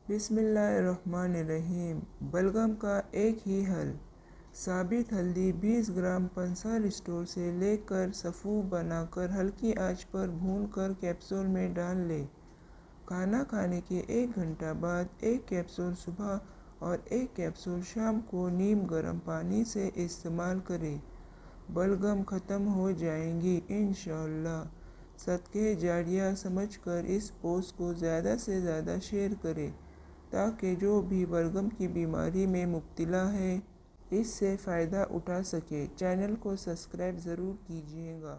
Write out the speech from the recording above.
बिस्मिल्लाहिर्रहमानिर्रहीम। बलगम का एक ही हल। साबित हल्दी 20 ग्राम पंसार स्टोर से लेकर सफ़ू बनाकर हल्की आंच पर भूनकर कैप्सूल में डाल लें। खाना खाने के 1 घंटा बाद एक कैप्सूल सुबह और एक कैप्सूल शाम को नीम गर्म पानी से इस्तेमाल करें। बलगम ख़त्म हो जाएंगी इंशाअल्लाह। सदके जारिया समझकर इस पोस्ट को ज़्यादा से ज़्यादा शेयर करें ताकि जो भी बलगम की बीमारी में मुब्तला है इससे फ़ायदा उठा सके। चैनल को सब्सक्राइब ज़रूर कीजिएगा।